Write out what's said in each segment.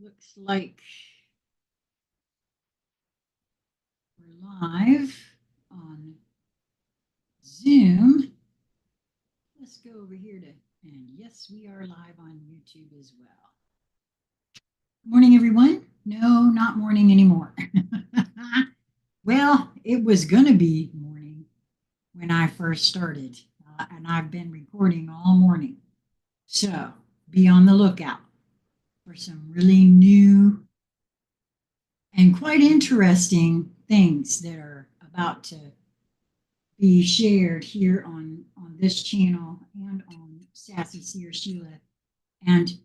Looks like we're live on Zoom. Let's go over here and yes, we are live on YouTube as well. Morning, everyone. No, not morning anymore. Well, it was going to be morning when I first started, and I've been recording all morning. So be on the lookout for some really new and quite interesting things that are about to be shared here on this channel and on Sassy or Sheila. And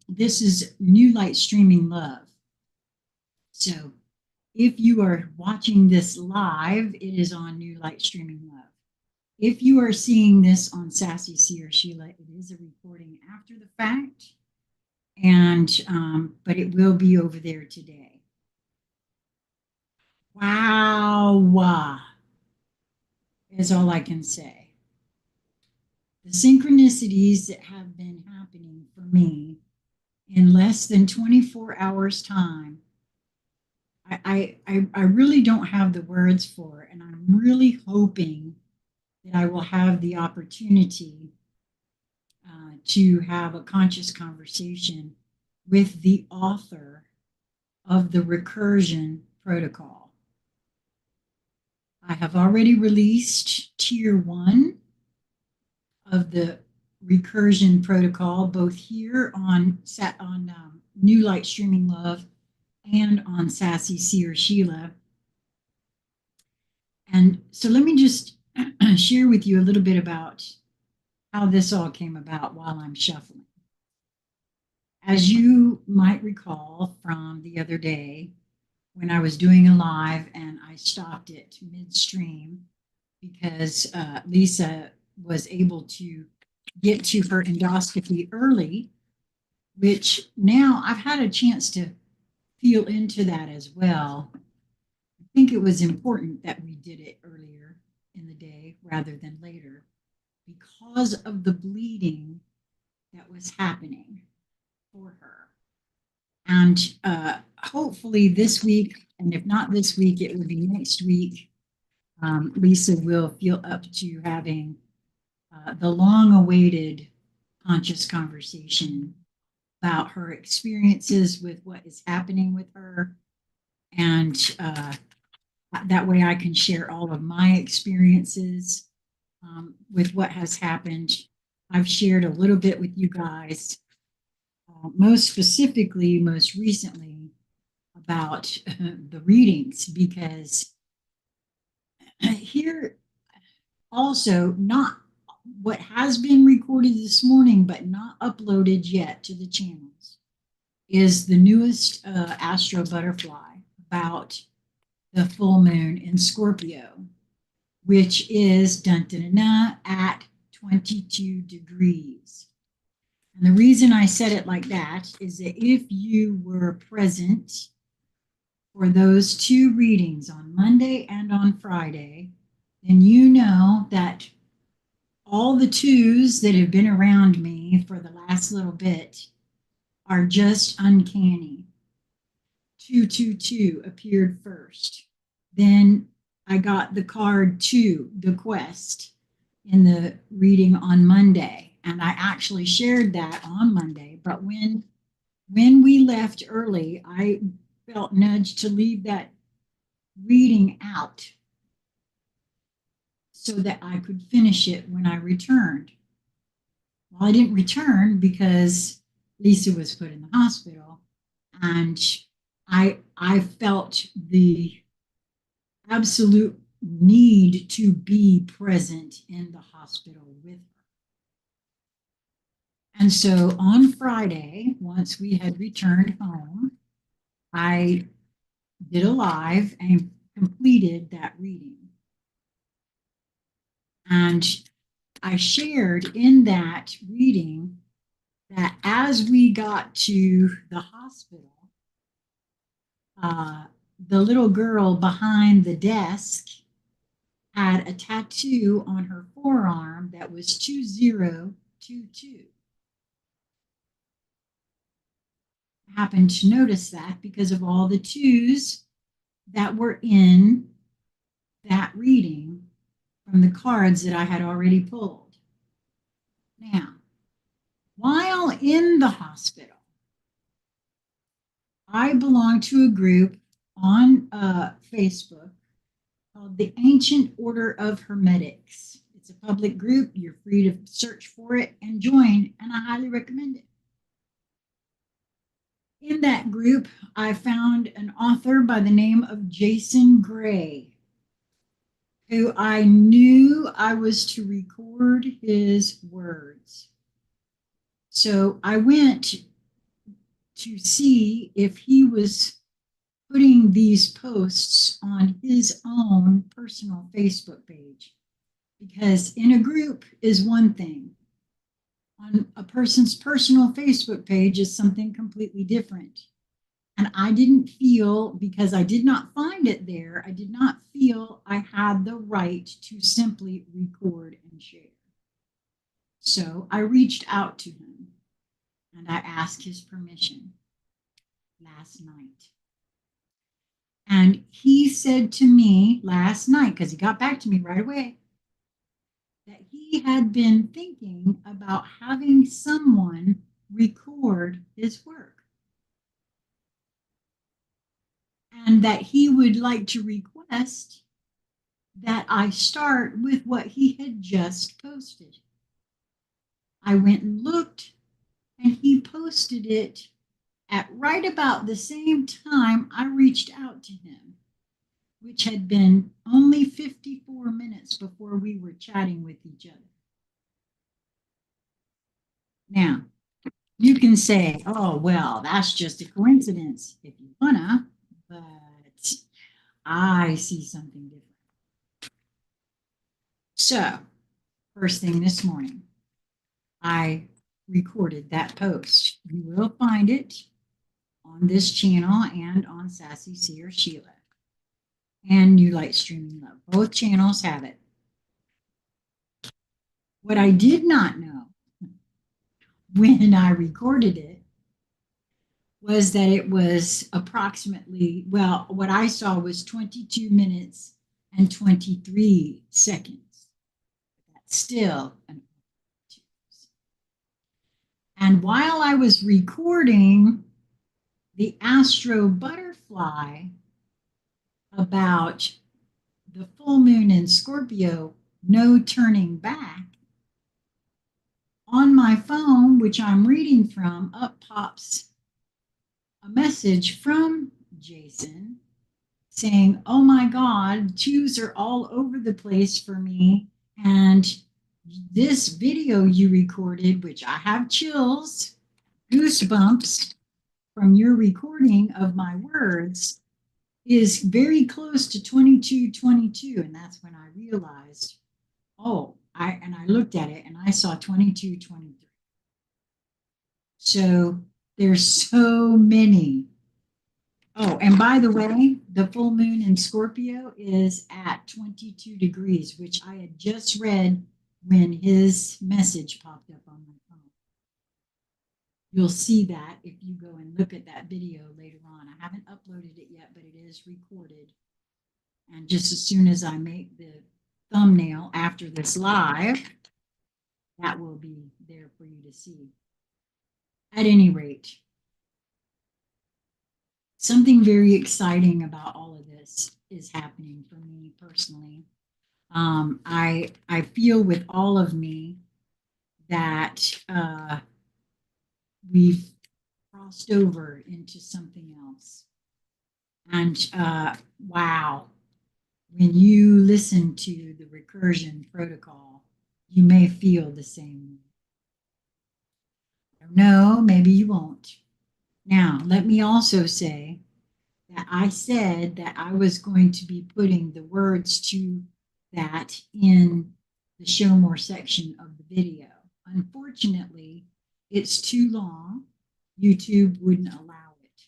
this is New Light Streaming Love. So if you are watching this live, it is on New Light Streaming Love. If you are seeing this on Sassy or Sheila, it is a recording after the fact, and but it will be over there today. Wow, is all I can say. The synchronicities that have been happening for me in less than 24 hours time, I really don't have the words for it, and I'm really hoping that I will have the opportunity to have a conscious conversation with the author of the recursion protocol. I have already released tier 1 of the recursion protocol, both here on New Light Streaming Love and on Sassy or Sheila. And so let me just share with you a little bit about how this all came about while I'm shuffling. As you might recall from the other day when I was doing a live and I stopped it midstream because Lisa was able to get to her endoscopy early, which now I've had a chance to feel into that as well. I think it was important that we did it earlier in the day rather than later because of the bleeding that was happening for her. And hopefully this week, and if not this week, it will be next week, Lisa will feel up to having the long-awaited conscious conversation about her experiences with what is happening with her. And that way I can share all of my experiences with what has happened. I've shared a little bit with you guys, most specifically, most recently, about the readings, because here also, not what has been recorded this morning, but not uploaded yet to the channels, is the newest Astro Butterfly about the full moon in Scorpio, which is dun, dun, dun, dun, at 22 degrees. And the reason I said it like that is that if you were present for those 2 readings on Monday and on Friday, then you know that all the 2s that have been around me for the last little bit are just uncanny. 222 appeared first. Then I got the card 2, the quest, in the reading on Monday. And I actually shared that on Monday. But when we left early, I felt nudged to leave that reading out so that I could finish it when I returned. Well, I didn't return because Lisa was put in the hospital, and I felt the absolute need to be present in the hospital with her. And so on Friday, once we had returned home, I did a live and completed that reading. And I shared in that reading that as we got to the hospital, the little girl behind the desk had a tattoo on her forearm that was 2022. happened to notice that because of all the twos that were in that reading from the cards that I had already pulled. Now, while in the hospital, I belong to a group on Facebook called the Ancient Order of Hermetics. It's a public group. You're free to search for it and join, and I highly recommend it. In that group, I found an author by the name of Jason Gray, who I knew I was to record his words. So I went to see if he was putting these posts on his own personal Facebook page. Because in a group is one thing, on a person's personal Facebook page is something completely different. And I didn't feel, because I did not find it there, I did not feel I had the right to simply record and share. So I reached out to him and I asked his permission last night. And he said to me last night, because he got back to me right away, that he had been thinking about having someone record his work. And that he would like to request that I start with what he had just posted. I went and looked, and he posted it at right about the same time I reached out to him, which had been only 54 minutes before we were chatting with each other. Now, you can say, oh, well, that's just a coincidence if you wanna, but I see something different. So, first thing this morning, I recorded that post. You will find it on this channel and on Sassy, Seer, Sheila, and New Light Streaming Love. Both channels have it. What I did not know when I recorded it was that it was approximately, well, what I saw was 22 minutes and 23 seconds. That's still an. And while I was recording the Astro Butterfly about the full moon in Scorpio, no turning back, on my phone, which I'm reading from, up pops a message from Jason saying, oh my God, twos are all over the place for me. And this video you recorded, which I have chills, goosebumps from your recording of my words, is very close to 2222. And that's when I realized, oh, I looked at it and I saw 2223. So there's so many. Oh, and by the way, the full moon in Scorpio is at 22 degrees, which I had just read when his message popped up on my phone. You'll see that if you go and look at that video later on. I haven't uploaded it yet, but it is recorded. And just as soon as I make the thumbnail after this live, that will be there for you to see. At any rate, something very exciting about all of this is happening for me personally. I feel with all of me that we've crossed over into something else. And wow, when you listen to the recursion protocol, you may feel the same. I don't know, maybe you won't. Now, let me also say that I said that I was going to be putting the words to that in the show more section of the video. Unfortunately, it's too long. YouTube wouldn't allow it.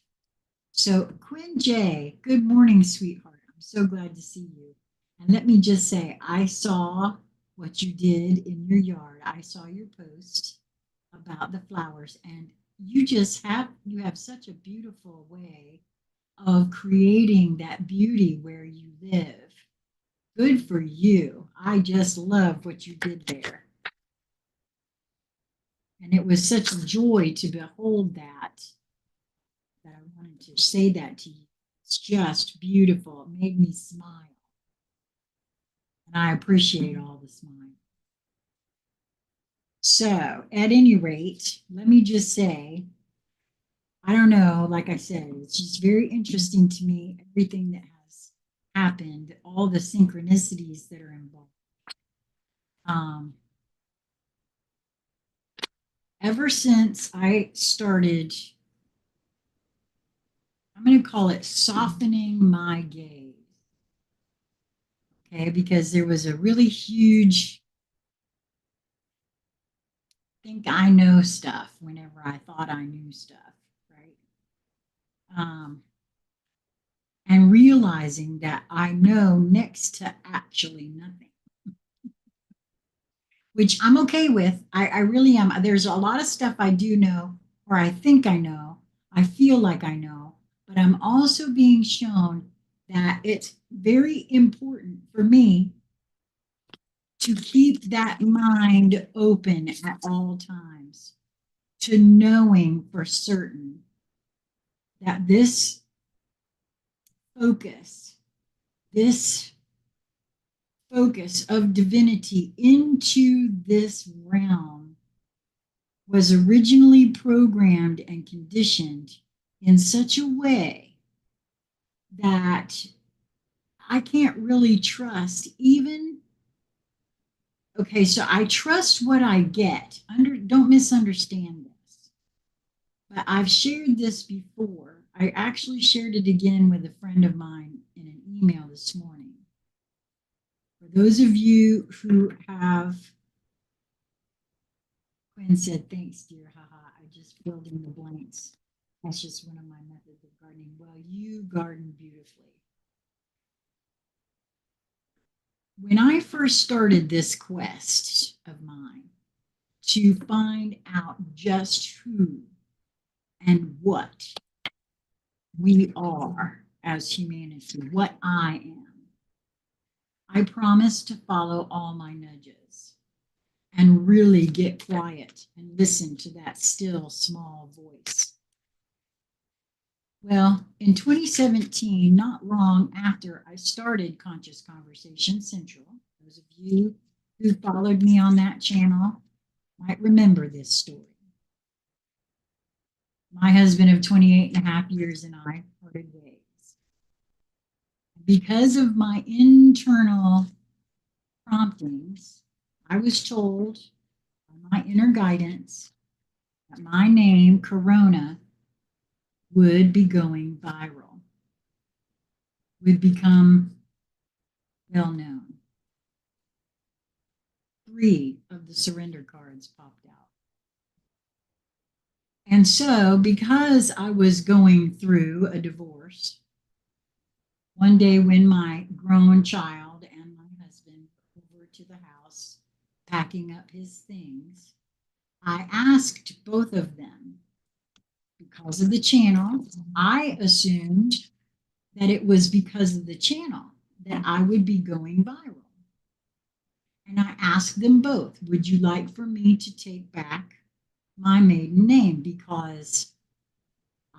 So Quinn J, good morning, sweetheart. I'm so glad to see you. And let me just say, I saw what you did in your yard. I saw your post about the flowers, and you have such a beautiful way of creating that beauty where you live. Good for you. I just love what you did there. And it was such a joy to behold that I wanted to say that to you. It's just beautiful. It made me smile. And I appreciate all the smile. So, at any rate, let me just say, I don't know, like I said, it's just very interesting to me, everything that has happened, all the synchronicities that are involved. Um, Ever since I started, I'm going to call it softening my gaze. Okay, because there was a really huge think I know stuff whenever I thought I knew stuff, right? Um, and realizing that I know next to actually nothing, which I'm okay with. I really am. There's a lot of stuff I do know, or I think I know, I feel like I know, but I'm also being shown that it's very important for me to keep that mind open at all times, to knowing for certain that this focus, this focus of divinity into this realm was originally programmed and conditioned in such a way that I can't really trust even. Okay, so I trust what I get. Don't misunderstand this. But I've shared this before. I actually shared it again with a friend of mine in an email this morning. For those of you who have, Quinn said, thanks, dear. Haha, I just filled in the blanks. That's just one of my methods of gardening. Well, you garden beautifully. When I first started this quest of mine to find out just who and what we are as humanity, what I am, I promised to follow all my nudges and really get quiet and listen to that still small voice. Well, in 2017, not long after I started Conscious Conversation Central, those of you who followed me on that channel might remember this story. My husband of 28 and a half years and I parted ways. Because of my internal promptings, I was told by my inner guidance that my name, Corona, would be going viral, would become well known. 3 of the surrender cards popped out. And so, because I was going through a divorce, one day when my grown child and my husband were over to the house packing up his things, I asked both of them, because of the channel, I assumed that it was because of the channel that I would be going viral. And I asked them both, would you like for me to take back my maiden name? Because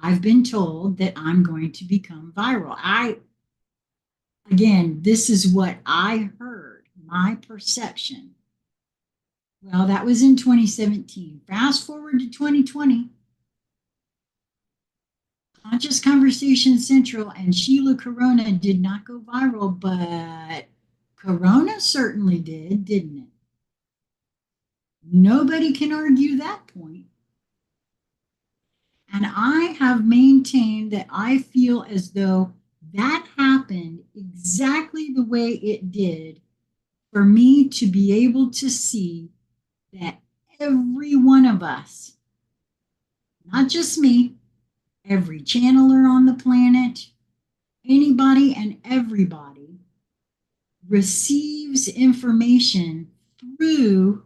I've been told that I'm going to become viral. Again, this is what I heard, my perception. Well, that was in 2017. Fast forward to 2020. Conscious Conversation Central and Sheila Corona did not go viral, but Corona certainly did, didn't it? Nobody can argue that point. And I have maintained that I feel as though that happened exactly the way it did for me to be able to see that every one of us, not just me, every channeler on the planet, anybody and everybody receives information through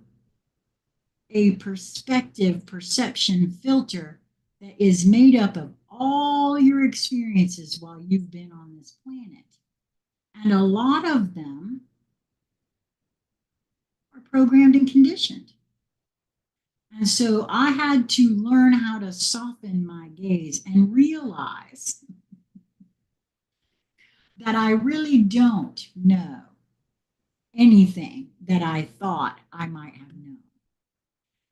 a perspective perception filter that is made up of all your experiences while you've been on this planet. And a lot of them are programmed and conditioned. And so I had to learn how to soften my gaze and realize that I really don't know anything that I thought I might have known.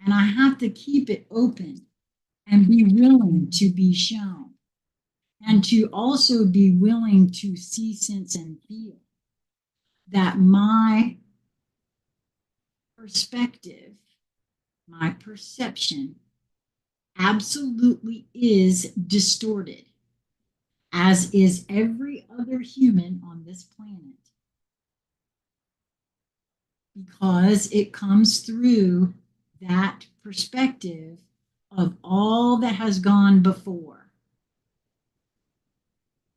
And I have to keep it open and be willing to be shown, and to also be willing to see, sense, and feel that my perspective, my perception absolutely is distorted, as is every other human on this planet, because it comes through that perspective of all that has gone before.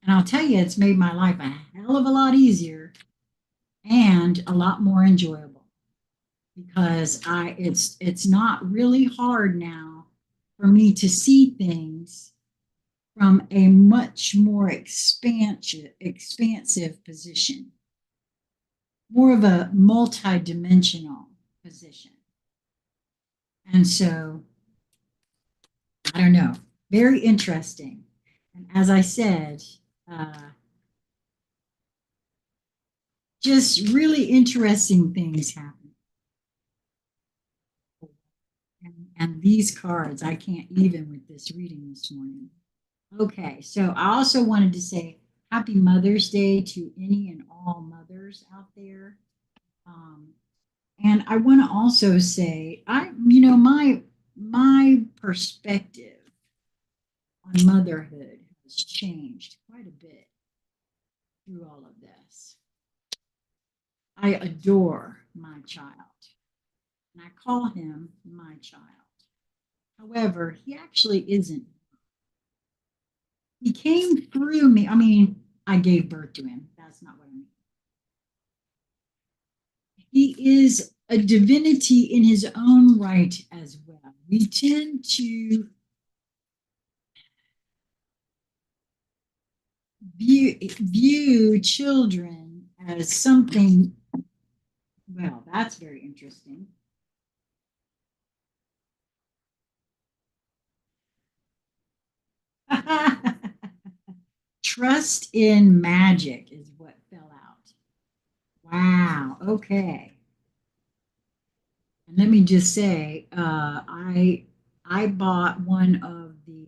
And I'll tell you, it's made my life a hell of a lot easier and a lot more enjoyable, because it's not really hard now for me to see things from a much more expansive position, more of a multi-dimensional position. And so, I don't know, very interesting. And as I said, just really interesting things happen. And these cards, I can't even with this reading this morning. Okay, so I also wanted to say Happy Mother's Day to any and all mothers out there. And I want to also say, my perspective on motherhood has changed quite a bit through all of this. I adore my child, and I call him my child. However, he actually isn't. He came through me. I mean, I gave birth to him. That's not what I mean. He is a divinity in his own right as well. We tend to view children as something, well, that's very interesting. Trust in magic is what fell out. Wow. Okay. And let me just say, I bought one of the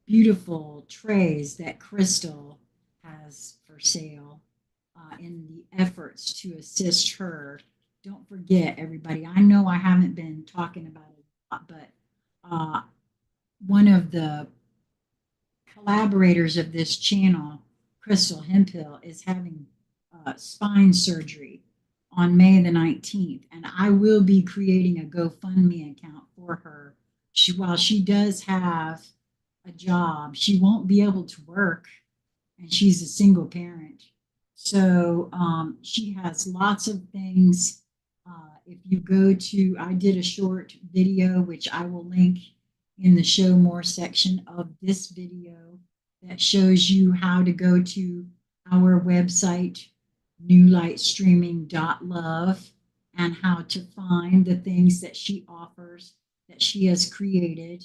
beautiful trays that Crystal has for sale in the efforts to assist her. Don't forget, everybody. I know I haven't been talking about it a lot, but one of the collaborators of this channel, Crystal Hemphill, is having spine surgery on May the 19th. And I will be creating a GoFundMe account for her. While she does have a job, she won't be able to work, and she's a single parent. So she has lots of things. If you go to, I did a short video, which I will link in the show more section of this video, that shows you how to go to our website, knewlightstreaminglove, and how to find the things that she offers, that she has created.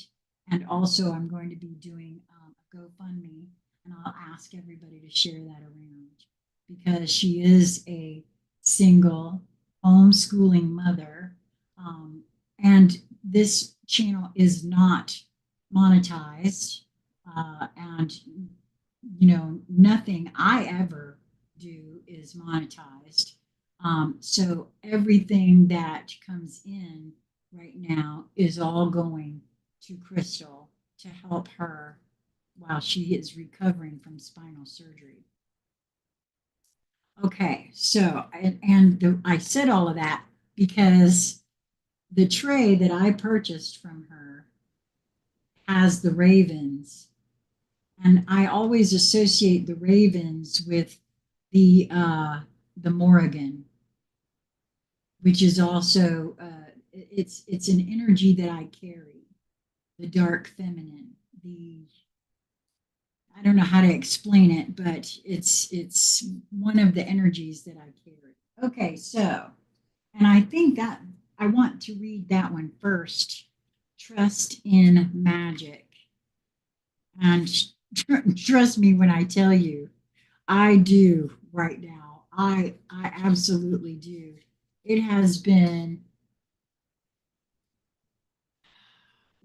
And also, I'm going to be doing a GoFundMe, and I'll ask everybody to share that around, because she is a single homeschooling mother. And this channel is not monetized. And, nothing I ever do is monetized. So everything that comes in right now is all going to Crystal to help her while she is recovering from spinal surgery. Okay, so, I said all of that because the tray that I purchased from her has the ravens, and I always associate the ravens with the Morrigan, which is also it's an energy that I carry, the dark feminine, the I don't know how to explain it, but it's one of the energies that I carry. Okay, so and I think that I want to read that one first. Trust in magic. And trust me when I tell you, I do right now. I absolutely do. It has been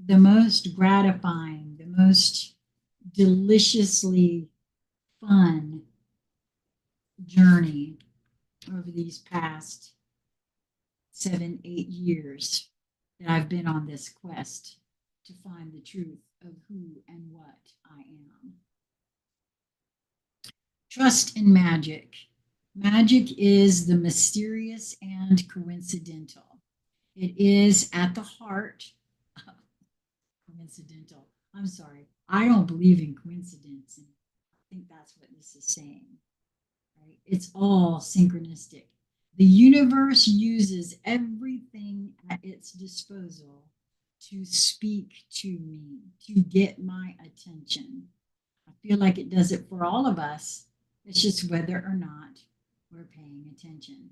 the most gratifying, the most deliciously fun journey over these past 7, 8 years that I've been on this quest to find the truth of who and what I am. Trust in magic. Magic is the mysterious and coincidental. It is at the heart of coincidental. I'm sorry. I don't believe in coincidence. And I think that's what this is saying. Right? It's all synchronistic. The universe uses everything at its disposal to speak to me, to get my attention. I feel like it does it for all of us. It's just whether or not we're paying attention.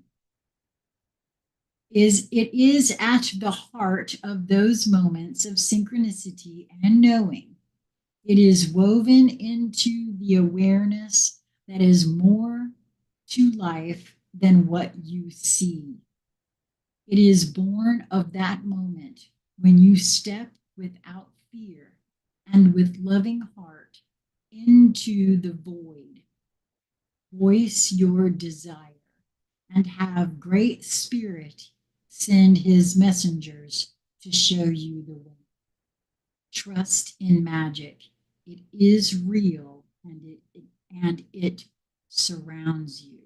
It is at the heart of those moments of synchronicity and knowing. It is woven into the awareness that is more to life than what you see. It is born of that moment when you step without fear and with loving heart into the void. Voice your desire and have great spirit send his messengers to show you the way. Trust in magic. It is real and it surrounds you.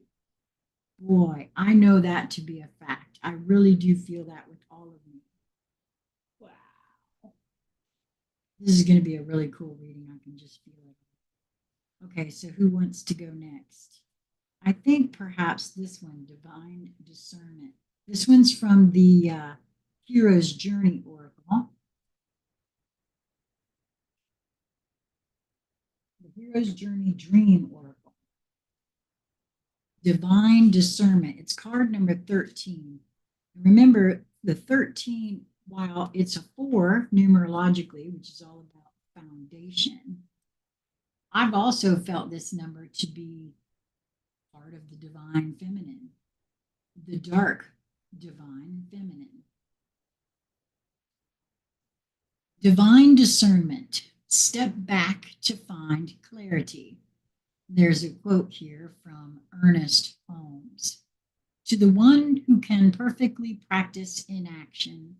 Boy, I know that to be a fact. I really do feel that with all of me. Wow. This is going to be a really cool reading. I can just feel it. Okay, so who wants to go next? I think perhaps this one, Divine Discernment. This one's from the Hero's Journey Oracle. The Hero's Journey Dream Oracle. Divine Discernment. It's card number 13. Remember, the 13, while it's a 4 numerologically, which is all about foundation, I've also felt this number to be part of the divine feminine, the dark divine feminine. Divine discernment. Step back to find clarity. There's a quote here from Ernest Holmes. To the one who can perfectly practice in action,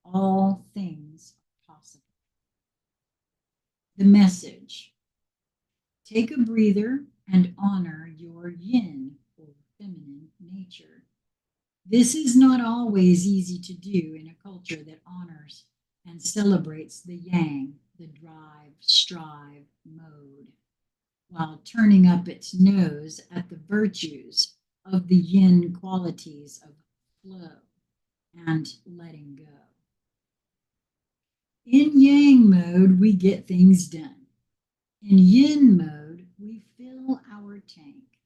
all things are possible. The message. Take a breather and honor your yin or feminine nature. This is not always easy to do in a culture that honors and celebrates the yang, the drive, strive mode, while turning up its nose at the virtues of the yin qualities of flow and letting go. In yang mode, we get things done. In yin mode, we fill our tank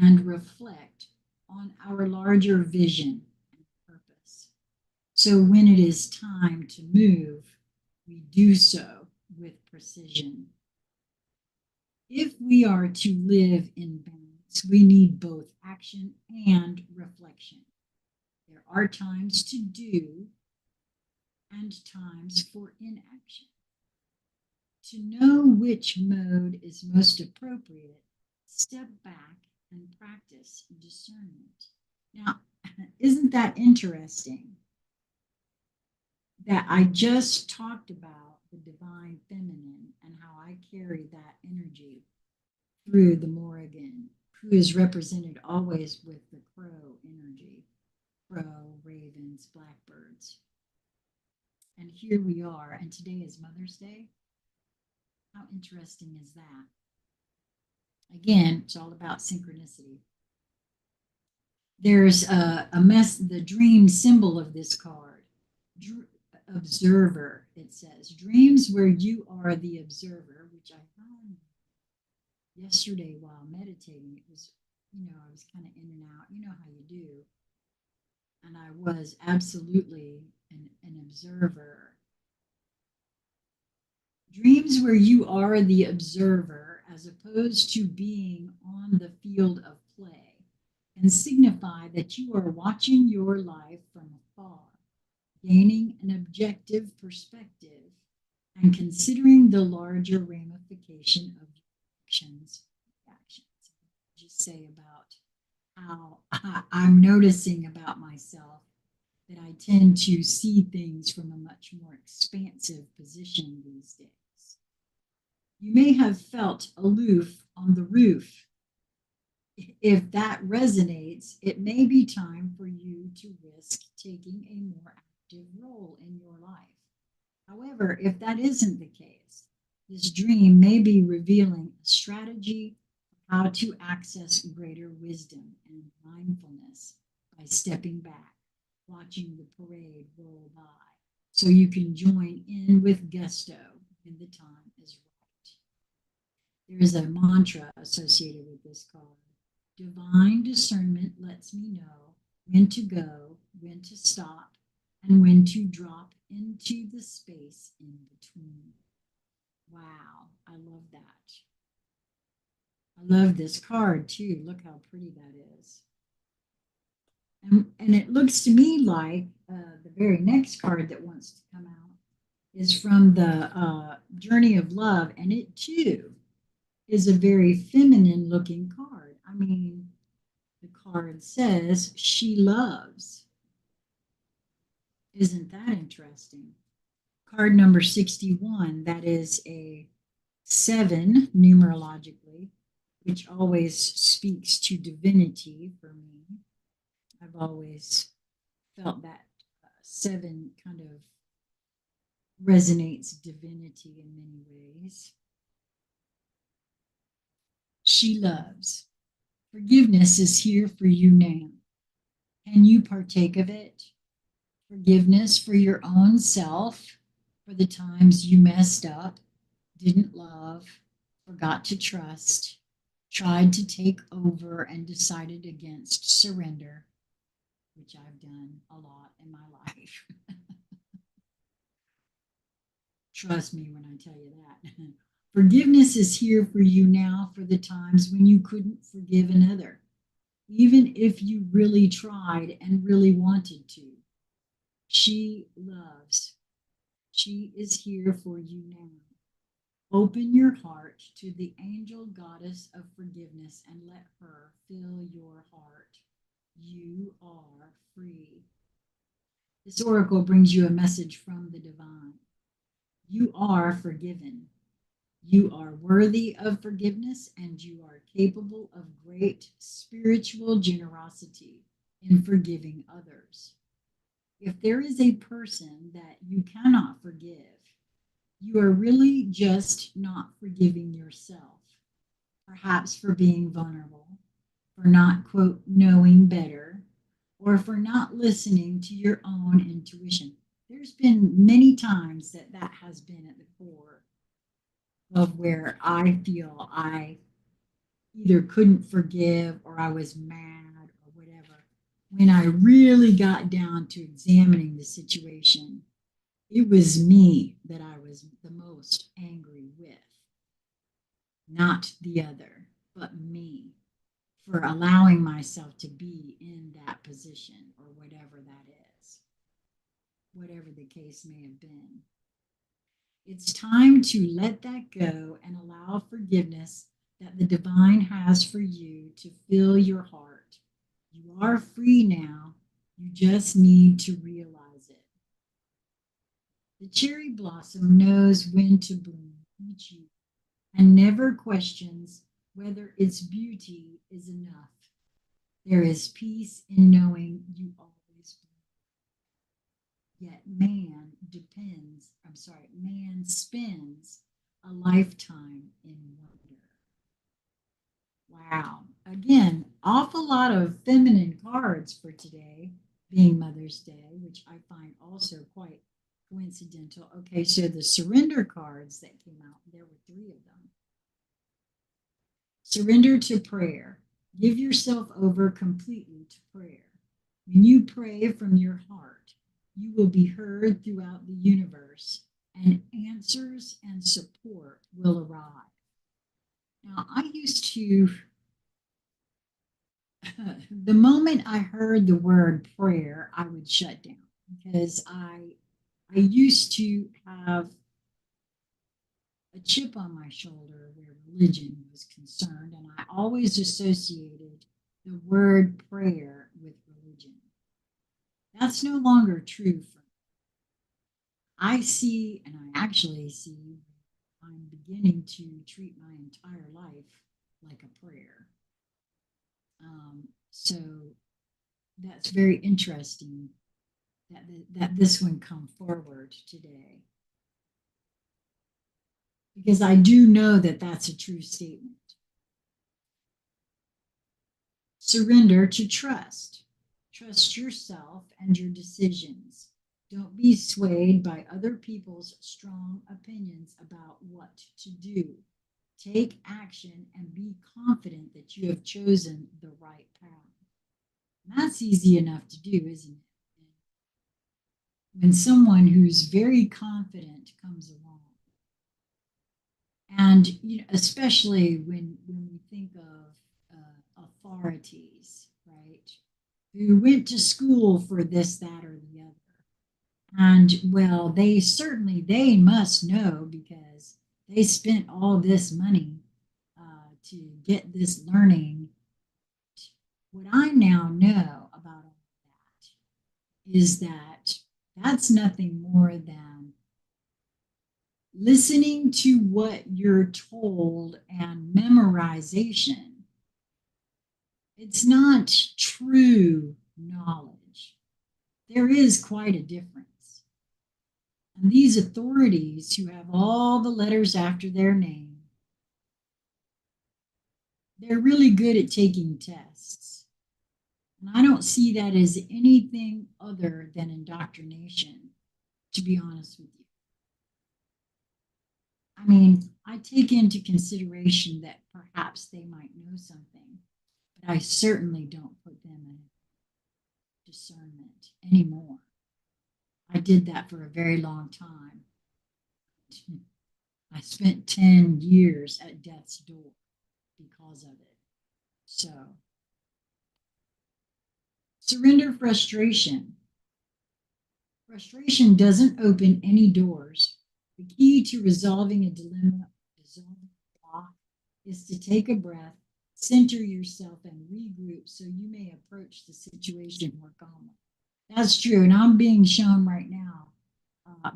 and reflect on our larger vision and purpose. So when it is time to move, we do so with precision. If we are to live in balance, we need both action and reflection. There are times to do and times for inaction. To know which mode is most appropriate, step back and practice discernment. Now, isn't that interesting that I just talked about the divine feminine and how I carry that energy through the Morrigan, who is represented always with the crow energy, crow, ravens, blackbirds. And here we are, and today is Mother's Day. How interesting is that? Again, it's all about synchronicity. There's the dream symbol of this card. observer, it says. Dreams where you are the observer, which I found yesterday while meditating. It was, I was kind of in and out. You know how you do. And I was absolutely an observer. Dreams where you are the observer as opposed to being on the field of play and signify that you are watching your life from afar, gaining an objective perspective and considering the larger ramification of your actions. Just say about how I'm noticing about myself that I tend to see things from a much more expansive position these days. You may have felt aloof on the roof. If that resonates, it may be time for you to risk taking a more active role in your life. However, if that isn't the case, this dream may be revealing a strategy of how to access greater wisdom and mindfulness by stepping back, watching the parade roll by, so you can join in with gusto when the time is right. There is a mantra associated with this card. Divine discernment lets me know when to go, when to stop, and when to drop into the space in between. Wow, I love that. I love this card too. Look how pretty that is. And it looks to me like the very next card that wants to come out is from the Journey of Love, and it too is a very feminine looking card. I mean, the card says she loves. Isn't that interesting? Card number 61, that is a 7 numerologically, which always speaks to divinity for me. I've always felt that 7 kind of resonates divinity in many ways. She loves. Forgiveness is here for you now. Can you partake of it? Forgiveness for your own self, for the times you messed up, didn't love, forgot to trust, tried to take over, and decided against surrender, which I've done a lot in my life. Trust me when I tell you that. Forgiveness is here for you now for the times when you couldn't forgive another, even if you really tried and really wanted to. She loves. She is here for you now. Open your heart to the angel goddess of forgiveness and let her fill your heart. You are free. This oracle brings you a message from the divine. You are forgiven. You are worthy of forgiveness and you are capable of great spiritual generosity in forgiving others. If there is a person that you cannot forgive, you are really just not forgiving yourself, perhaps for being vulnerable, for not, quote, knowing better, or for not listening to your own intuition. There's been many times that that has been at the core of where I feel I either couldn't forgive or I was mad or whatever. When I really got down to examining the situation, it was me that I was the most angry with, not the other, but me for allowing myself to be in that position or whatever that is, whatever the case may have been. It's time to let that go and allow forgiveness that the divine has for you to fill your heart. You are free now. You just need to realize it. The cherry blossom knows when to bloom each year and never questions whether its beauty is enough. There is peace in knowing you always bloom. Yet man spends a lifetime in wonder. Wow. Again, awful lot of feminine cards for today, being Mother's Day, which I find also quite coincidental. Okay, so the surrender cards that came out, there were three of them. Surrender to prayer. Give yourself over completely to prayer. When you pray from your heart, you will be heard throughout the universe, and answers and support will arrive. Now, I used to, the moment I heard the word prayer, I would shut down because I used to have a chip on my shoulder where religion was concerned, and I always associated the word prayer with religion. That's no longer true for me. I see, and I actually see, I'm beginning to treat my entire life like a prayer. So that's very interesting that this one come forward today, because I do know that that's a true statement. Surrender to trust. Trust yourself and your decisions. Don't be swayed by other people's strong opinions about what to do. Take action and be confident that you have chosen the right path. And that's easy enough to do, isn't it? When someone who's very confident comes along. And especially when we think of authorities, right, who went to school for this, that, or the other. And well, they must know because they spent all this money to get this learning. What I now know about all that is that that's nothing more than listening to what you're told and memorization. It's not true knowledge. There is quite a difference. And these authorities who have all the letters after their name, they're really good at taking tests. And I don't see that as anything other than indoctrination, to be honest with you. I mean, I take into consideration that perhaps they might know something, but I certainly don't put them in discernment anymore. I did that for a very long time. I spent 10 years at death's door because of it. So, surrender frustration. Frustration doesn't open any doors. The key to resolving a dilemma, resolving a block, is to take a breath, center yourself, and regroup so you may approach the situation more calmly. That's true, and I'm being shown right now.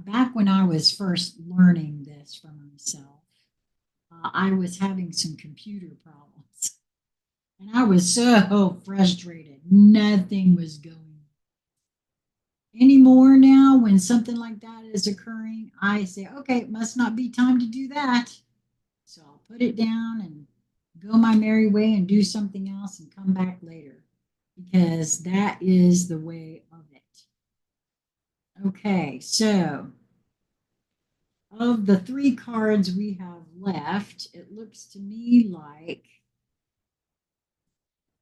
Back when I was first learning this for myself, I was having some computer problems, and I was so frustrated. Nothing was going anymore now. When something like that is occurring, I say, okay, it must not be time to do that. So I'll put it down and go my merry way and do something else and come back later, because that is the way of it. Okay, so of the three cards we have left, it looks to me like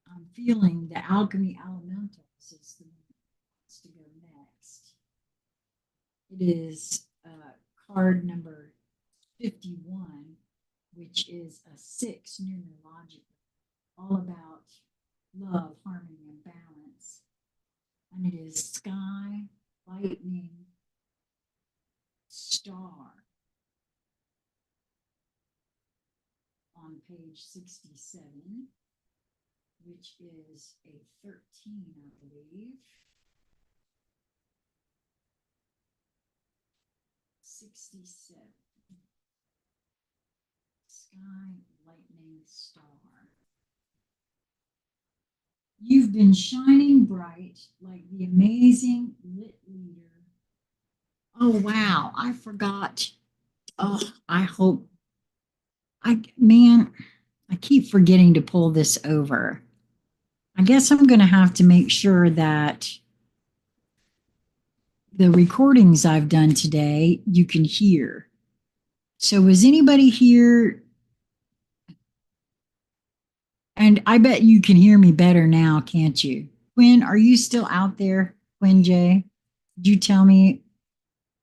I'm feeling the Alchemy Elementals is the one that wants to go next. It is card number 51, which is a 6 numerologically, all about love, harmony, and balance. And it is sky, lightning, star on page 67, which is a 13, I believe. 67. Sky, lightning, star. You've been shining bright like the amazing lit leader. Oh, wow. I forgot. Oh, I hope. Man, I keep forgetting to pull this over. I guess I'm going to have to make sure that the recordings I've done today, you can hear. So was anybody here? And I bet you can hear me better now, can't you? Quinn, are you still out there? Quinn J, did you tell me,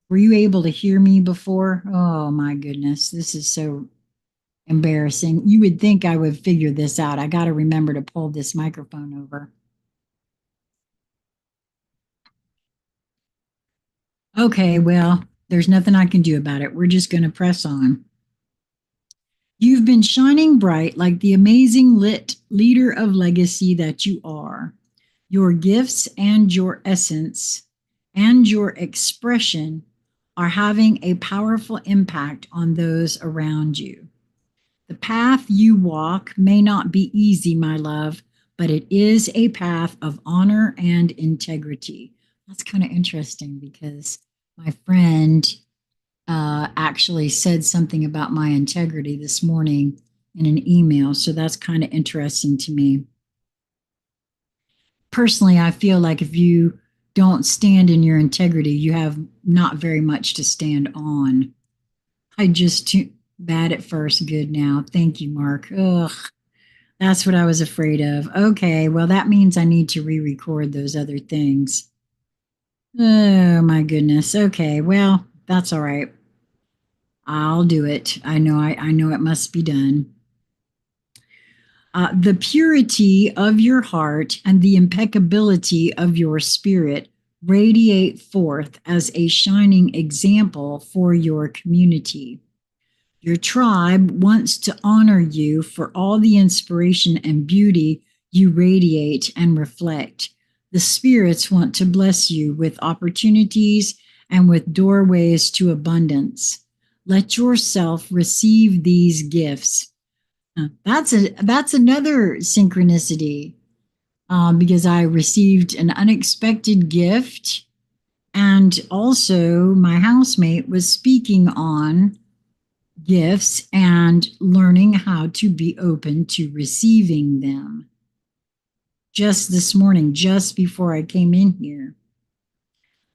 were you able to hear me before? Oh my goodness, this is so embarrassing. You would think I would figure this out. I got to remember to pull this microphone over. Okay, well, there's nothing I can do about it. We're just going to press on. You've been shining bright like the amazing lit leader of legacy that you are. Your gifts and your essence and your expression are having a powerful impact on those around you. The path you walk may not be easy, my love, but it is a path of honor and integrity. That's kind of interesting because my friend actually said something about my integrity this morning in an email. So that's kind of interesting to me. Personally, I feel like if you don't stand in your integrity, you have not very much to stand on. I just too bad at first, good now. Thank you, Mark. Ugh, that's what I was afraid of. Okay, well, that means I need to re-record those other things. Oh my goodness. Okay, well, that's all right. I'll do it. I know it must be done. The purity of your heart and the impeccability of your spirit radiate forth as a shining example for your community. Your tribe wants to honor you for all the inspiration and beauty you radiate and reflect. The spirits want to bless you with opportunities and with doorways to abundance. Let yourself receive these gifts. That's another synchronicity because I received an unexpected gift, and also my housemate was speaking on gifts and learning how to be open to receiving them. Just this morning, just before I came in here.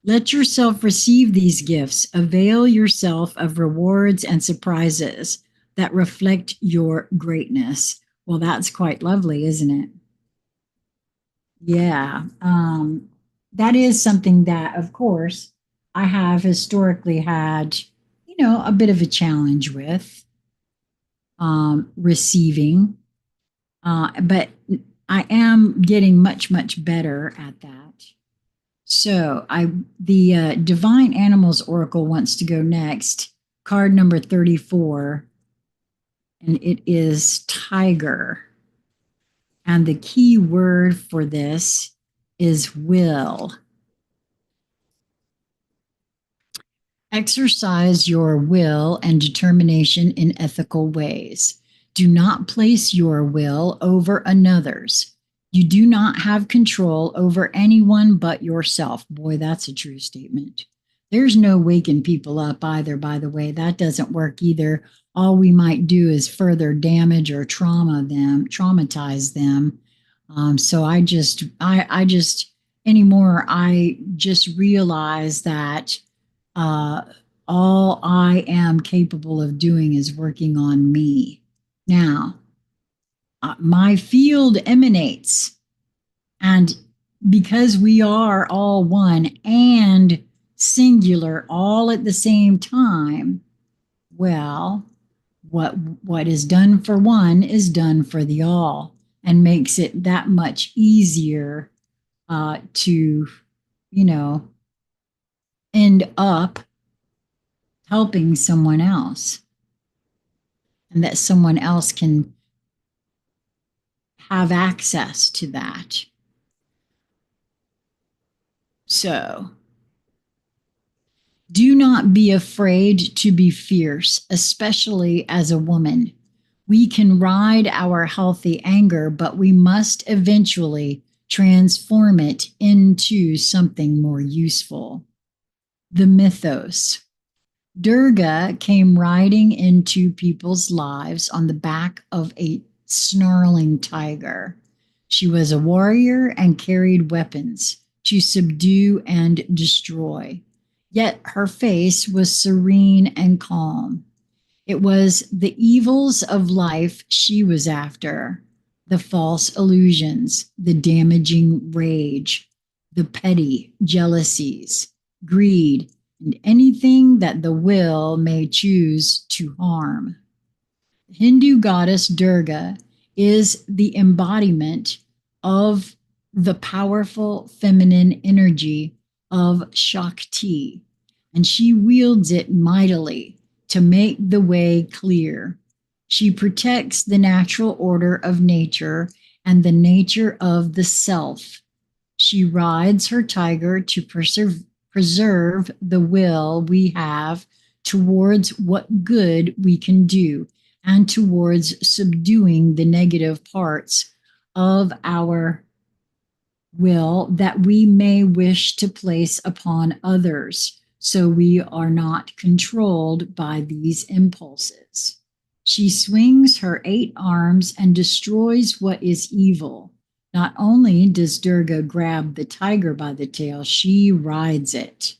Let yourself receive these gifts. Avail yourself of rewards and surprises that reflect your greatness. Well, that's quite lovely, isn't it? Yeah. That is something that, of course, I have historically had, a bit of a challenge with receiving. But I am getting much, much better at that. So the Divine Animals Oracle wants to go next. Card number 34, and it is Tiger. And the key word for this is will. Exercise your will and determination in ethical ways. Do not place your will over another's. You do not have control over anyone but yourself. Boy, that's a true statement. There's no waking people up either, by the way. That doesn't work either. All we might do is further damage or traumatize them. So I just anymore, I just realize that uh, all I am capable of doing is working on me. Now, my field emanates, and because we are all one and singular all at the same time, well, what is done for one is done for the all, and makes it that much easier to, end up helping someone else, and that someone else can have access to that. So do not be afraid to be fierce, especially as a woman. We can ride our healthy anger, but we must eventually transform it into something more useful. The mythos. Durga came riding into people's lives on the back of a snarling tiger. She was a warrior and carried weapons to subdue and destroy. Yet her face was serene and calm. It was the evils of life she was after, the false illusions, the damaging rage, the petty jealousies, greed, and anything that the will may choose to harm. Hindu goddess Durga is the embodiment of the powerful feminine energy of Shakti, and she wields it mightily to make the way clear. She protects the natural order of nature and the nature of the self. She rides her tiger to preserve the will we have towards what good we can do and towards subduing the negative parts of our will that we may wish to place upon others, so we are not controlled by these impulses. She swings her 8 arms and destroys what is evil. Not only does Durga grab the tiger by the tail, she rides it.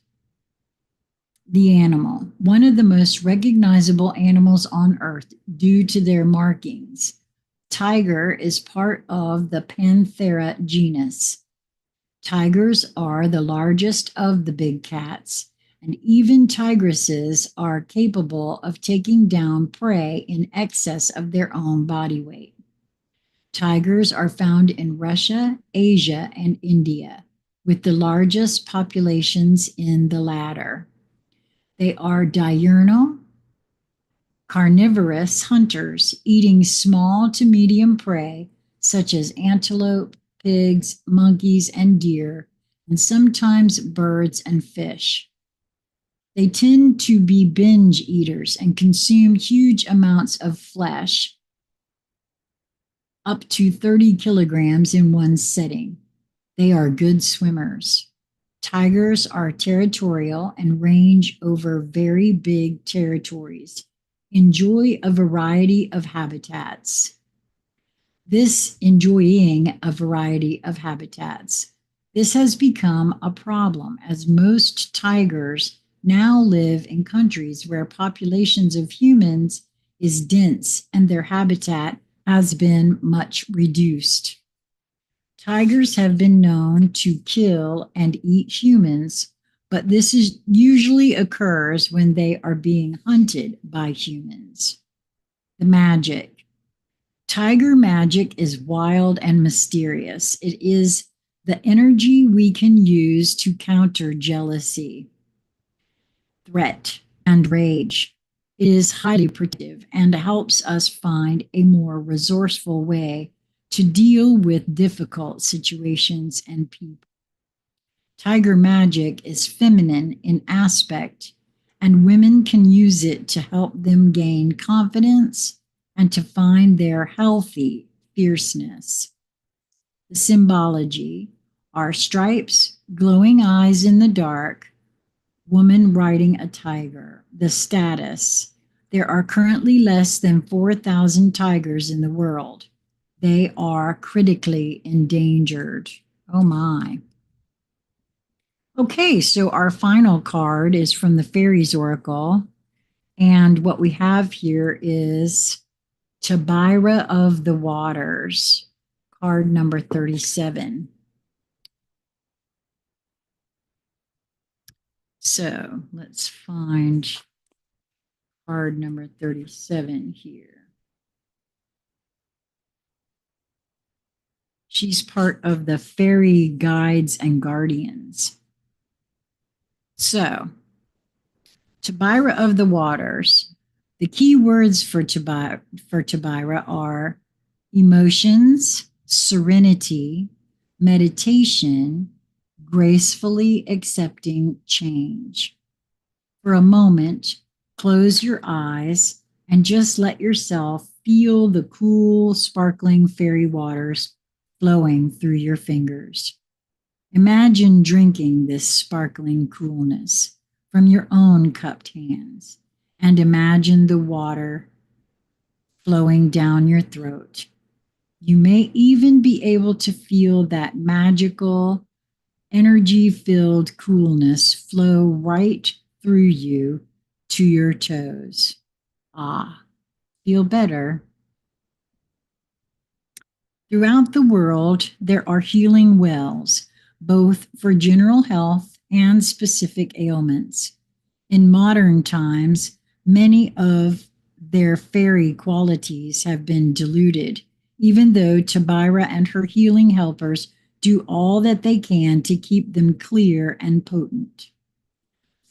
The animal, one of the most recognizable animals on earth due to their markings. Tiger is part of the Panthera genus. Tigers are the largest of the big cats, and even tigresses are capable of taking down prey in excess of their own body weight. Tigers are found in Russia, Asia, and India, with the largest populations in the latter. They are diurnal, carnivorous hunters eating small to medium prey such as antelope, pigs, monkeys, and deer, and sometimes birds and fish. They tend to be binge eaters and consume huge amounts of flesh, up to 30 kilograms in one sitting. They are good swimmers. Tigers are territorial and range over very big territories, enjoy a variety of habitats. This enjoying a variety of habitats. This has become a problem as most tigers now live in countries where populations of humans is dense and their habitat has been much reduced. Tigers have been known to kill and eat humans, but this usually occurs when they are being hunted by humans. The magic. Tiger magic is wild and mysterious. It is the energy we can use to counter jealousy, threat, and rage. It is highly protective and helps us find a more resourceful way to deal with difficult situations and people. Tiger magic is feminine in aspect, and women can use it to help them gain confidence and to find their healthy fierceness. The symbology are stripes, glowing eyes in the dark, woman riding a tiger. The status. There are currently less than 4,000 tigers in the world. They are critically endangered. Oh my. Okay, so our final card is from the Fairies Oracle. And what we have here is Tabira of the Waters, card number 37. So let's find card number 37 here. She's part of the Fairy Guides and Guardians. So, Tabira of the Waters. The key words for Tabira are emotions, serenity, meditation, gracefully accepting change. For a moment, close your eyes and just let yourself feel the cool, sparkling fairy waters flowing through your fingers. Imagine drinking this sparkling coolness from your own cupped hands, and imagine the water flowing down your throat. You may even be able to feel that magical energy-filled coolness flow right through you to your toes. Ah, feel better. Throughout the world, there are healing wells, both for general health and specific ailments. In modern times, many of their fairy qualities have been diluted, even though Tabira and her healing helpers do all that they can to keep them clear and potent.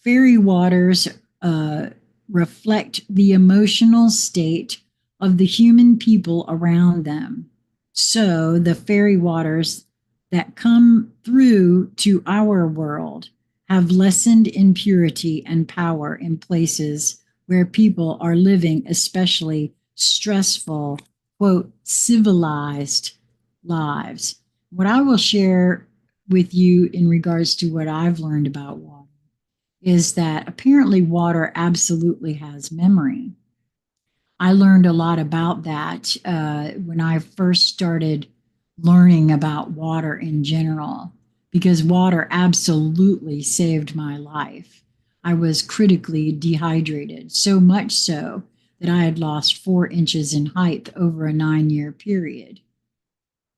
Fairy waters uh, reflect the emotional state of the human people around them. So the fairy waters that come through to our world have lessened impurity and power in places where people are living especially stressful, quote, civilized lives. What I will share with you in regards to what I've learned about water is that apparently water absolutely has memory. I learned a lot about that when I first started learning about water in general, because water absolutely saved my life. I was critically dehydrated, so much so that I had lost 4 inches in height over a 9 year period.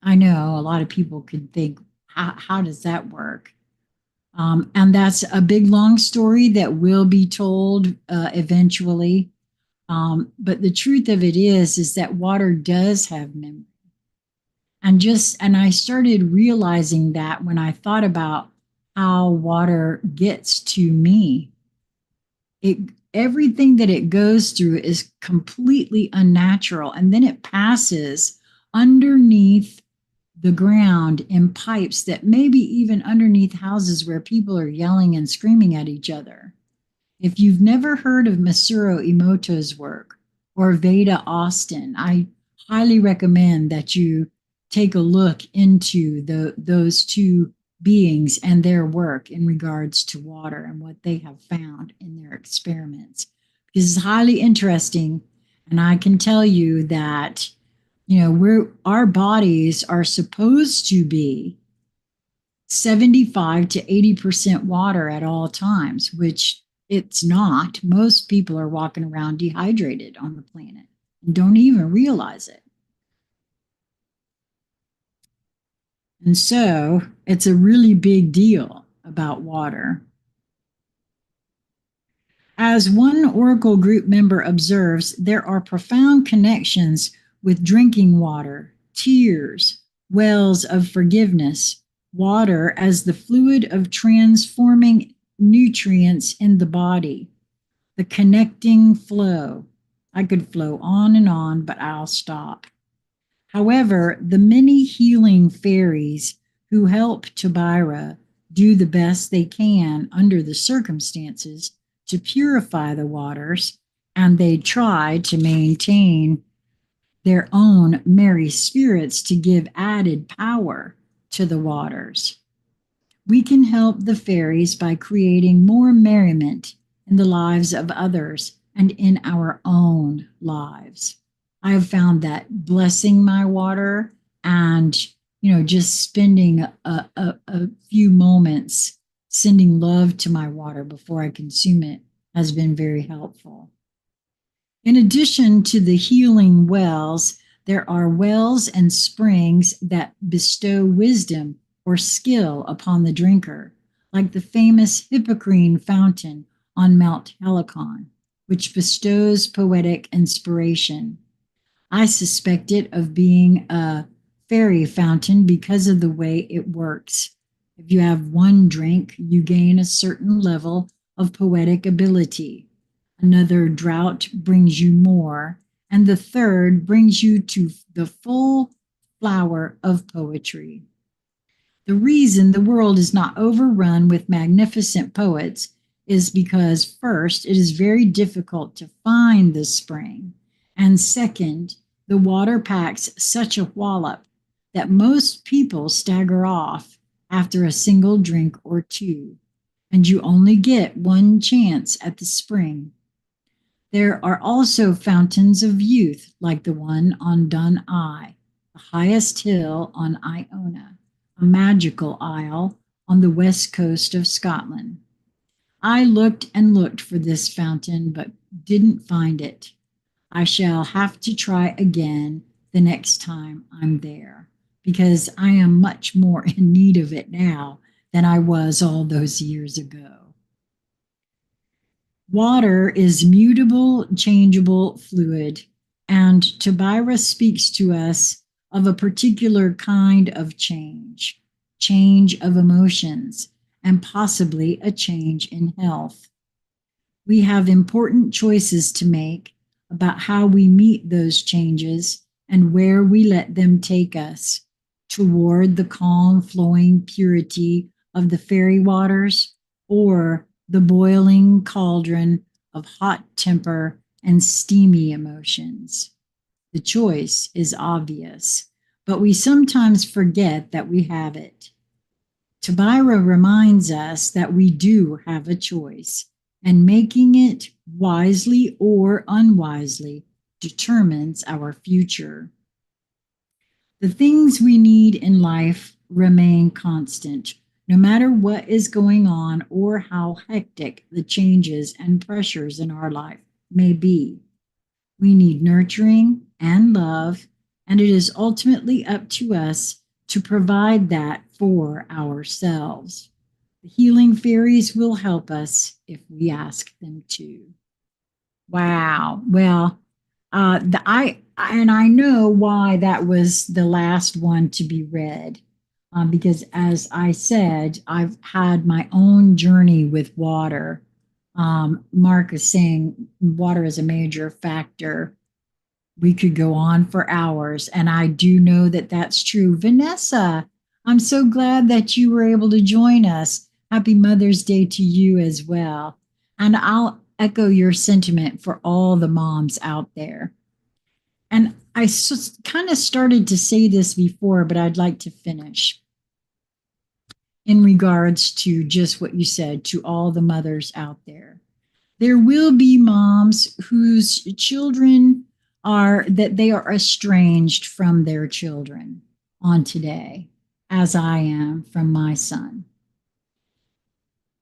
I know a lot of people could think, how does that work? And that's a big, long story that will be told eventually. But the truth of it is that water does have memory. And I started realizing that when I thought about how water gets to me, it everything that it goes through is completely unnatural, and then it passes underneath the ground in pipes that maybe even underneath houses where people are yelling and screaming at each other. If you've never heard of Masaru Emoto's work or Veda Austin, I highly recommend that you take a look into those two beings and their work in regards to water and what they have found in their experiments. This is highly interesting, and I can tell you that our bodies are supposed to be 75 to 80% water at all times, which it's not. Most people are walking around dehydrated on the planet and don't even realize it. And so it's a really big deal about water. As one Oracle group member observes, there are profound connections with drinking water, tears, wells of forgiveness, water as the fluid of transforming nutrients in the body, the connecting flow. I could flow on and on, but I'll stop. However, the many healing fairies who help Tabira do the best they can under the circumstances to purify the waters, and they try to maintain their own merry spirits to give added power to the waters. We can help the fairies by creating more merriment in the lives of others and in our own lives. I have found that blessing my water and just spending a few moments sending love to my water before I consume it has been very helpful. In addition to the healing wells, there are wells and springs that bestow wisdom or skill upon the drinker, like the famous Hippocrene fountain on Mount Helicon, which bestows poetic inspiration. I suspect it of being a fairy fountain because of the way it works. If you have one drink, you gain a certain level of poetic ability. Another draught brings you more, and the third brings you to the full flower of poetry. The reason the world is not overrun with magnificent poets is because, first, it is very difficult to find the spring, and second, the water packs such a wallop that most people stagger off after a single drink or two, and you only get one chance at the spring. There are also fountains of youth, like the one on Dun Eye, the highest hill on Iona, a magical isle on the west coast of Scotland. I looked and looked for this fountain, but didn't find it. I shall have to try again the next time I'm there, because I am much more in need of it now than I was all those years ago. Water is mutable, changeable fluid, and Tabira speaks to us of a particular kind of change, change of emotions, and possibly a change in health. We have important choices to make about how we meet those changes and where we let them take us toward the calm, flowing purity of the fairy waters or the boiling cauldron of hot temper and steamy emotions. The choice is obvious, but we sometimes forget that we have it. Tabira reminds us that we do have a choice, and making it wisely or unwisely determines our future. The things we need in life remain constant, no matter what is going on or how hectic the changes and pressures in our life may be. We need nurturing and love, and it is ultimately up to us to provide that for ourselves. The healing fairies will help us if we ask them to. Wow. Well, I know why that was the last one to be read, because as I said, I've had my own journey with water. Mark is saying water is a major factor. We could go on for hours, and I do know that that's true. Vanessa, I'm so glad that you were able to join us. Happy Mother's Day to you as well. And I'll echo your sentiment for all the moms out there. And I kind of started to say this before, but I'd like to finish in regards to just what you said to all the mothers out there. There will be moms whose children that they are estranged from their children on today, as I am from my son.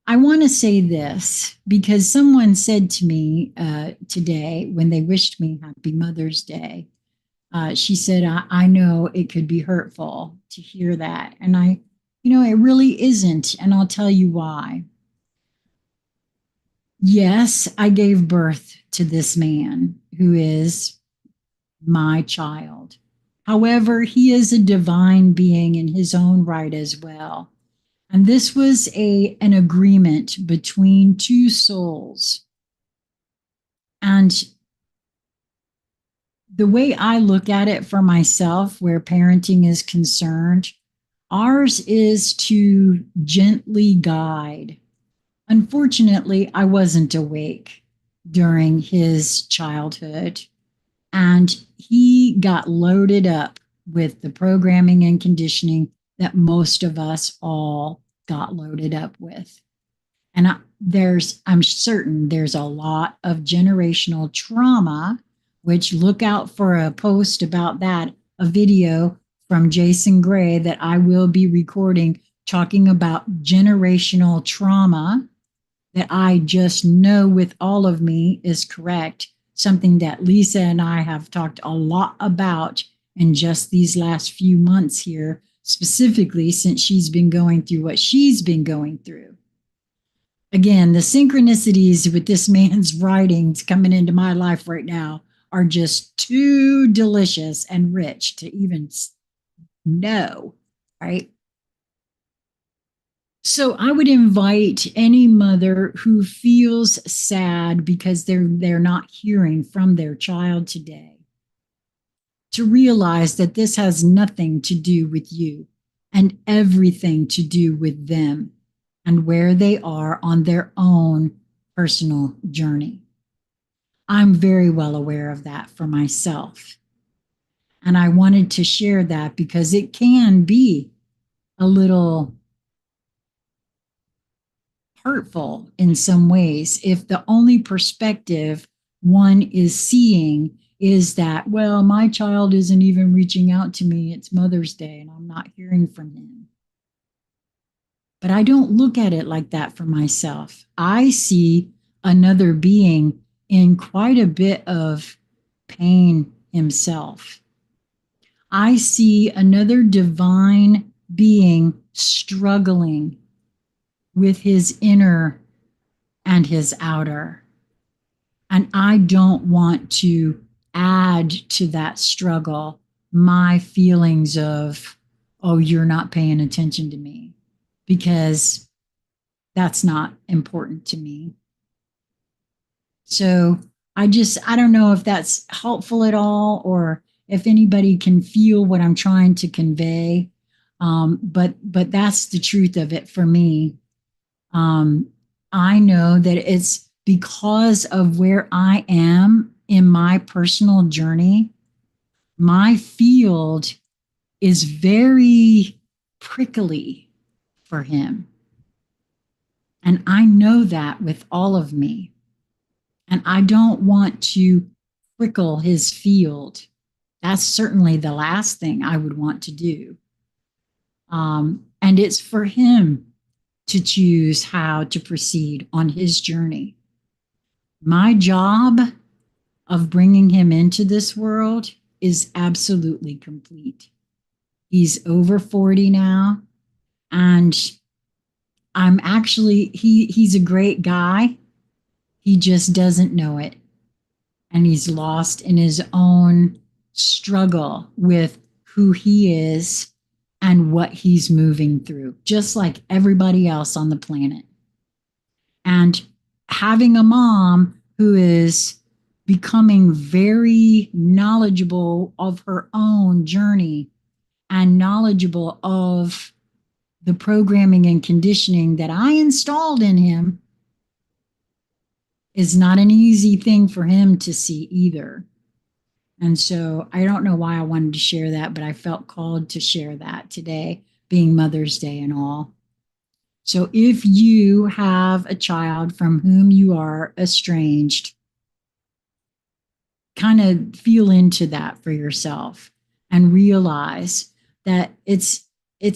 I want to say this because someone said to me today when they wished me Happy Mother's Day, she said, I know it could be hurtful to hear that. And it really isn't. And I'll tell you why. Yes, I gave birth to this man who is my child. However, he is a divine being in his own right as well. And this was an agreement between two souls. And the way I look at it for myself, where parenting is concerned, ours is to gently guide. Unfortunately, I wasn't awake during his childhood, and he got loaded up with the programming and conditioning that most of us all got loaded up with. And I'm certain there's a lot of generational trauma, which look out for a post about that, a video from Jason Gray that I will be recording talking about generational trauma that I just know with all of me is correct. Something that Lisa and I have talked a lot about in just these last few months here, specifically since she's been going through what she's been going through. Again, the synchronicities with this man's writings coming into my life right now are just too delicious and rich to even know, right? So I would invite any mother who feels sad because they're not hearing from their child today to realize that this has nothing to do with you and everything to do with them and where they are on their own personal journey. I'm very well aware of that for myself. And I wanted to share that because it can be a little hurtful in some ways if the only perspective one is seeing is that, well, my child isn't even reaching out to me. It's Mother's Day and I'm not hearing from him. But I don't look at it like that for myself. I see another being in quite a bit of pain himself. I see another divine being struggling with his inner and his outer. And I don't want to add to that struggle my feelings of, oh, you're not paying attention to me, because that's not important to me. So I don't know if that's helpful at all, or if anybody can feel what I'm trying to convey. But that's the truth of it for me. Um, I know that it's because of where I am in my personal journey. My field is very prickly for him. And I know that with all of me. And I don't want to prickle his field. That's certainly the last thing I would want to do. And it's for him to choose how to proceed on his journey. My job of bringing him into this world is absolutely complete. He's over 40 now, and he's a great guy. He just doesn't know it. And he's lost in his own struggle with who he is and what he's moving through, just like everybody else on the planet. And having a mom who is becoming very knowledgeable of her own journey and knowledgeable of the programming and conditioning that I installed in him is not an easy thing for him to see either. And so I don't know why I wanted to share that, but I felt called to share that today, being Mother's Day and all. So if you have a child from whom you are estranged, kind of feel into that for yourself and realize that it's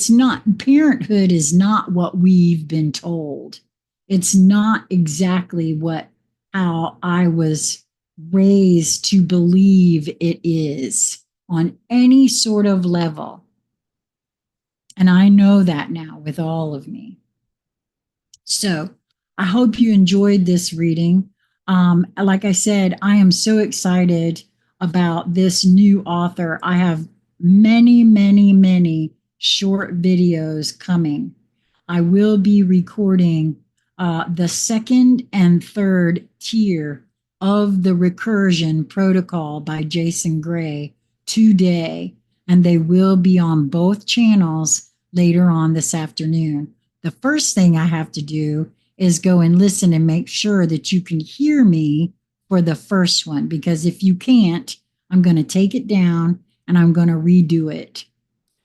not, parenthood is not what we've been told. It's not exactly how I was raised to believe it is on any sort of level. And I know that now with all of me. So I hope you enjoyed this reading. Like I said, I am so excited about this new author. I have many, many, many short videos coming. I will be recording the second and third tier of the recursion protocol by Jason Gray today, and they will be on both channels later on this afternoon. The first thing I have to do is go and listen and make sure that you can hear me for the first one, because if you can't, I'm going to take it down and I'm going to redo it.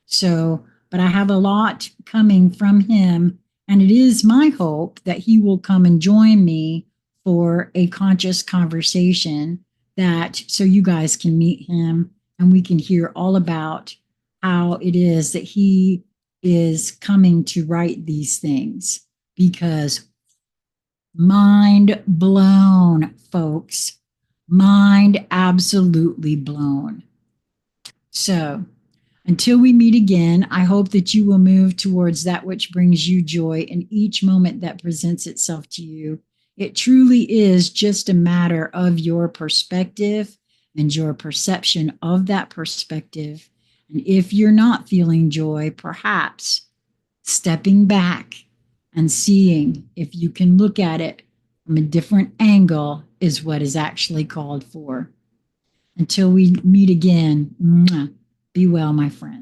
So, but I have a lot coming from him, and it is my hope that he will come and join me for a conscious conversation, that so you guys can meet him and we can hear all about how it is that he is coming to write these things. Because mind blown, folks, mind absolutely blown. So until we meet again, I hope that you will move towards that which brings you joy in each moment that presents itself to you. It truly is just a matter of your perspective and your perception of that perspective. And if you're not feeling joy, perhaps stepping back and seeing if you can look at it from a different angle is what is actually called for. Until we meet again, be well, my friend.